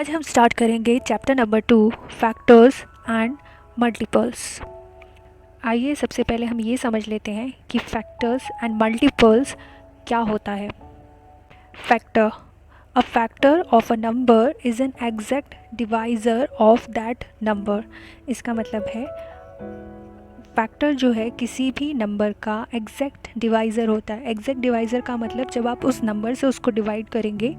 आज हम स्टार्ट करेंगे chapter number 2 factors and multiples. आइए सबसे पहले हम ये समझ लेते हैं कि फैक्टर्स एंड मल्टीपल्स क्या होता है। Factor, a factor of a number is an exact divisor of that number. इसका मतलब है फैक्टर जो है किसी भी नंबर का एग्जैक्ट डिवाइज़र होता है। एग्जैक्ट डिवाइज़र का मतलब जब आप उस नंबर से उसको डिवाइड करेंगे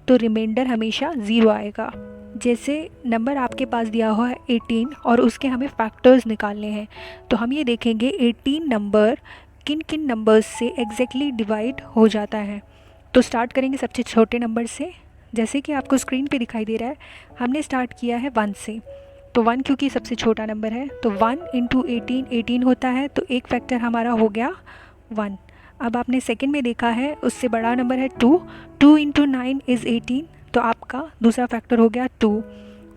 तो रिमाइंडर हमेशा ज़ीरो आएगा। जैसे नंबर आपके पास दिया हुआ है 18 और उसके हमें फैक्टर्स निकालने हैं, तो हम ये देखेंगे 18 नंबर किन किन नंबर्स से एग्जैक्टली डिवाइड हो जाता है। तो स्टार्ट करेंगे सबसे छोटे नंबर से। जैसे कि आपको स्क्रीन पे दिखाई दे रहा है, हमने स्टार्ट किया है 1 से। तो 1 क्योंकि सबसे छोटा नंबर है, तो 1 इंटू 18 होता है, तो एक फैक्टर हमारा हो गया 1। अब आपने सेकंड में देखा है उससे बड़ा नंबर है 2 इंटू 9 इज़ 18, तो आपका दूसरा फैक्टर हो गया 2।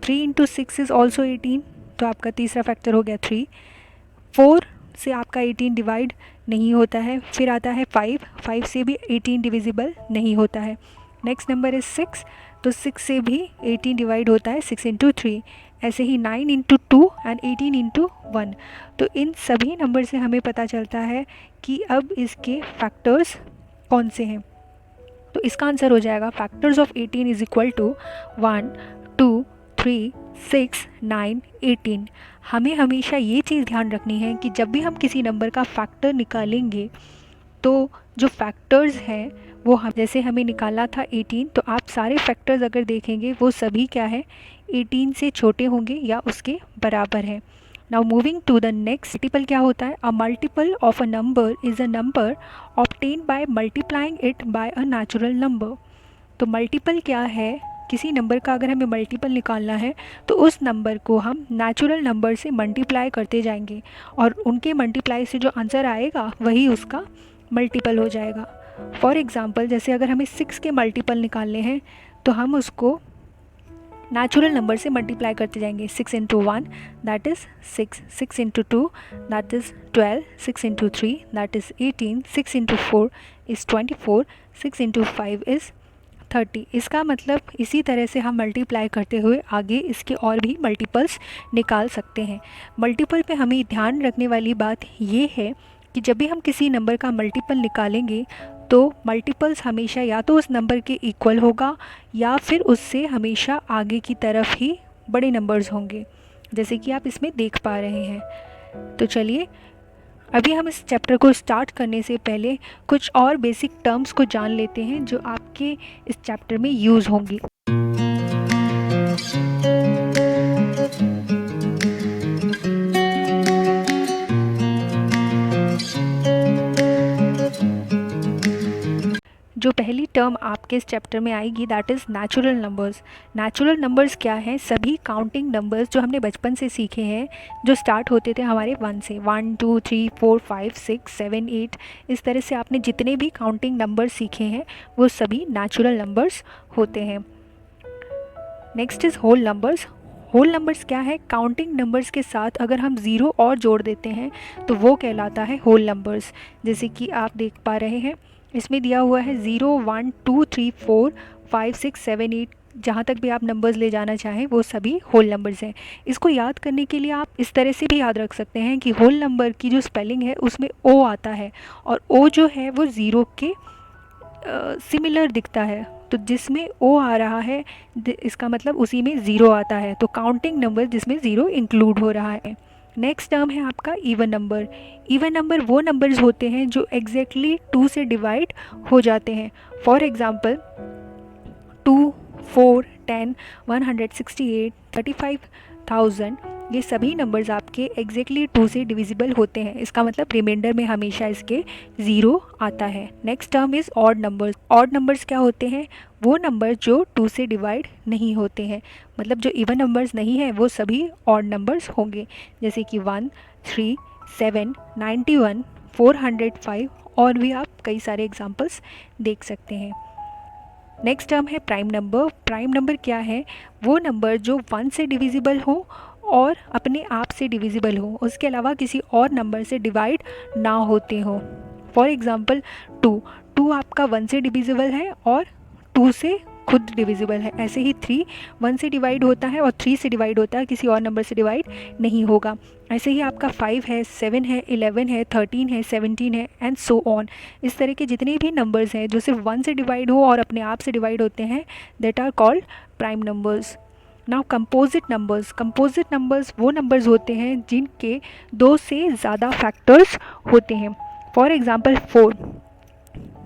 3 इंटू 6 इज़ ऑल्सो 18, तो आपका तीसरा फैक्टर हो गया 3। 4 से आपका 18 डिवाइड नहीं होता है। फिर आता है 5 से भी 18 डिविजिबल नहीं होता है। नेक्स्ट नंबर इज़ 6, तो 6 से भी 18 डिवाइड होता है 6 इंटू 3। ऐसे ही 9 इंटू 2 एंड 18 इंटू 1। तो इन सभी नंबर से हमें पता चलता है कि अब इसके फैक्टर्स कौन से हैं। तो इसका आंसर हो जाएगा factors of 18 is equal to 1, 2, 3, 6, 9, 18। हमें हमेशा ये चीज़ ध्यान रखनी है कि जब भी हम किसी नंबर का फैक्टर निकालेंगे तो जो फैक्टर्स हैं वो हम जैसे हमें निकालना था 18, तो आप सारे फैक्टर्स अगर देखेंगे वो सभी क्या है 18 से छोटे होंगे या उसके बराबर है। Now moving to the next, multiple क्या होता है। A multiple of a number is a number obtain by multiplying it by a natural number. तो मल्टीपल क्या है, किसी नंबर का अगर हमें मल्टीपल निकालना है तो उस नंबर को हम नेचुरल नंबर से मल्टीप्लाई करते जाएंगे और उनके मल्टीप्लाई से जो आंसर आएगा वही उसका मल्टीपल हो जाएगा। फॉर एग्ज़ाम्पल जैसे अगर हमें 6 के मल्टीपल निकालने हैं तो हम उसको नेचुरल नंबर से मल्टीप्लाई करते जाएंगे। 6 into 1 that is 6, 6 into 2 that is 12, 6 into 3 that is 18, 6 into 4 is 24, 6 into 5 is 30। इसका मतलब इसी तरह से हम मल्टीप्लाई करते हुए आगे इसके और भी मल्टीपल्स निकाल सकते हैं। मल्टीपल पे हमें ध्यान रखने वाली बात ये है कि जब भी हम किसी नंबर का मल्टीपल निकालेंगे तो मल्टीपल्स हमेशा या तो उस नंबर के इक्वल होगा या फिर उससे हमेशा आगे की तरफ ही बड़े नंबर्स होंगे, जैसे कि आप इसमें देख पा रहे हैं। तो चलिए अभी हम इस चैप्टर को स्टार्ट करने से पहले कुछ और बेसिक टर्म्स को जान लेते हैं जो आपके इस चैप्टर में यूज़ होंगी। जो पहली टर्म आपके इस चैप्टर में आएगी that is natural numbers. Natural numbers क्या है, सभी काउंटिंग नंबर्स जो हमने बचपन से सीखे हैं जो स्टार्ट होते थे हमारे 1 से, 1 2 3 4 5 6 7 8, इस तरह से आपने जितने भी काउंटिंग नंबर्स सीखे हैं वो सभी नेचुरल नंबर्स होते हैं। Next is whole numbers. Whole numbers क्या है, काउंटिंग नंबर्स के साथ अगर हम ज़ीरो और जोड़ देते हैं तो वो कहलाता है होल नंबर्स। जैसे कि आप देख पा रहे हैं इसमें दिया हुआ है 0 1 2 3 4 5 6 7 8, जहाँ तक भी आप नंबर्स ले जाना चाहें वो सभी होल नंबर्स हैं। इसको याद करने के लिए आप इस तरह से भी याद रख सकते हैं कि होल नंबर की जो स्पेलिंग है उसमें ओ आता है और ओ जो है वो ज़ीरो के सिमिलर दिखता है, तो जिसमें ओ आ रहा है इसका मतलब उसी में ज़ीरो आता है, तो काउंटिंग नंबर जिसमें ज़ीरो इंक्लूड हो रहा है। नेक्स्ट टर्म है आपका इवन नंबर। इवन नंबर वो नंबर्स होते हैं जो एग्जैक्टली 2 से डिवाइड हो जाते हैं। फॉर एग्ज़ाम्पल 2, 4, 10, 168, 35,000, ये सभी नंबर्स आपके एग्जैक्टली 2 से डिविजिबल होते हैं। इसका मतलब रिमाइंडर में हमेशा इसके ज़ीरो आता है। Next term is odd numbers. Odd numbers क्या होते हैं, वो नंबर जो 2 से डिवाइड नहीं होते हैं, मतलब जो इवन नंबर्स नहीं है वो सभी ऑड नंबर्स होंगे, जैसे कि 1, 3, 7, 91, 405 और भी आप कई सारे एग्जाम्पल्स देख सकते हैं। नेक्स्ट टर्म है प्राइम नंबर। प्राइम नंबर क्या है, वो नंबर जो 1 से डिविजिबल हो और अपने आप से डिविजिबल हो, उसके अलावा किसी और नंबर से डिवाइड ना होते हो। फॉर एग्ज़ाम्पल 2 आपका 1 से डिविजिबल है और 2 से खुद डिविजिबल है। ऐसे ही 3 1 से डिवाइड होता है और 3 से डिवाइड होता है, किसी और नंबर से डिवाइड नहीं होगा। ऐसे ही आपका 5 है, 7 है, 11 है, 13 है, 17 है एंड सो ऑन। इस तरह के जितने भी नंबर्स हैं जो सिर्फ 1 से डिवाइड हो और अपने आप से डिवाइड होते हैं, that are called prime numbers. Now composite numbers वो नंबर्स होते हैं जिनके 2 से ज़्यादा फैक्टर्स होते हैं। फॉर एग्ज़ाम्पल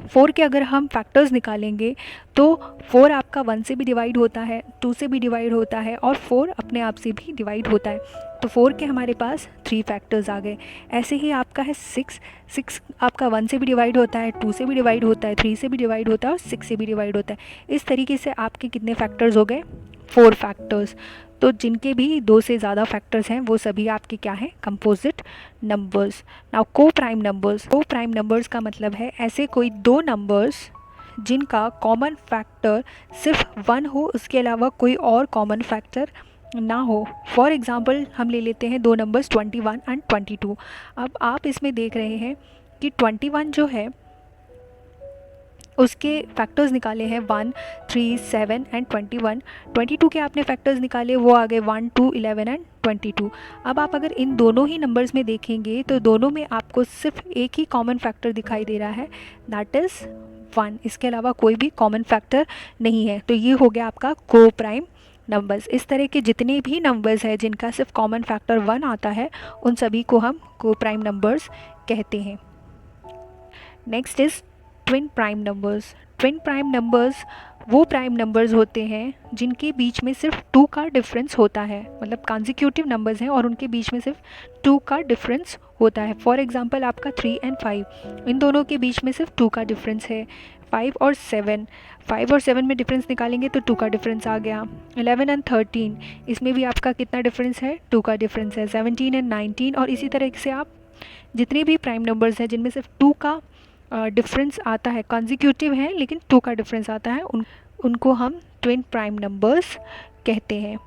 4 के अगर हम फैक्टर्स निकालेंगे तो 4 आपका 1 से भी डिवाइड होता है, 2 से भी डिवाइड होता है और 4 अपने आप से भी डिवाइड होता है। तो 4 के हमारे पास 3 फैक्टर्स आ गए। ऐसे ही आपका है 6 आपका 1 से भी डिवाइड होता है, 2 से भी डिवाइड होता है, 3 से भी डिवाइड होता है और 6 से भी डिवाइड होता है। इस तरीके से आपके कितने फैक्टर्स हो गए? 4 फैक्टर्स। तो जिनके भी 2 से ज़्यादा फैक्टर्स हैं वो सभी आपके क्या हैं? Composite numbers. नाउ को प्राइम नंबर्स का मतलब है ऐसे कोई 2 नंबर्स जिनका कॉमन फैक्टर सिर्फ 1 हो, उसके अलावा कोई और कॉमन फैक्टर ना हो। फॉर एग्ज़ाम्पल हम ले लेते हैं 2 नंबर्स 21 एंड 22। अब आप इसमें देख रहे हैं कि 21 जो है उसके फैक्टर्स निकाले हैं 1, 3, 7 एंड 21। 22 के आपने फैक्टर्स निकाले, वो आ गए 1, 2, 11 एंड 22। अब आप अगर इन दोनों ही नंबर्स में देखेंगे तो दोनों में आपको सिर्फ एक ही कॉमन फैक्टर दिखाई दे रहा है, दैट इज़ 1। इसके अलावा कोई भी कॉमन फैक्टर नहीं है। तो ये हो गया आपका को प्राइम नंबर्स। इस तरह के जितने भी नंबर्स हैं जिनका सिर्फ कॉमन फैक्टर 1 आता है, उन सभी को हम को प्राइम नंबर्स कहते हैं। Next is twin prime numbers वो प्राइम नंबर्स होते हैं जिनके बीच में सिर्फ 2 का डिफरेंस होता है, मतलब कॉन्जिक्यूटिव नंबर्स हैं और उनके बीच में सिर्फ 2 का डिफरेंस होता है। फॉर एग्जांपल आपका 3 एंड 5, इन दोनों के बीच में सिर्फ 2 का डिफरेंस है। 5 और 7 में डिफरेंस निकालेंगे तो 2 का डिफरेंस आ गया। 11 एंड 13, इसमें भी आपका कितना डिफरेंस है? 2 का डिफरेंस है। 17 एंड 19, और इसी तरह से आप जितने भी प्राइम नंबर्स हैं जिनमें सिर्फ 2 का डिफरेंस आता है, कॉन्जिक्यूटिव है लेकिन 2 का डिफरेंस आता है, उनको हम ट्विन प्राइम नंबर्स कहते हैं।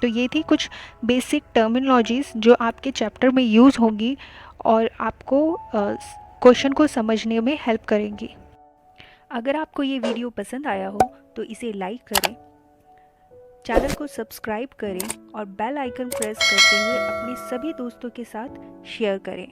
तो ये थी कुछ बेसिक टर्मिनोलॉजीज़ जो आपके चैप्टर में यूज़ होंगी और आपको क्वेश्चन को समझने में हेल्प करेंगी। अगर आपको ये वीडियो पसंद आया हो तो इसे लाइक करें, चैनल को सब्सक्राइब करें और बेल आइकन प्रेस करते हुए अपने सभी दोस्तों के साथ शेयर करें।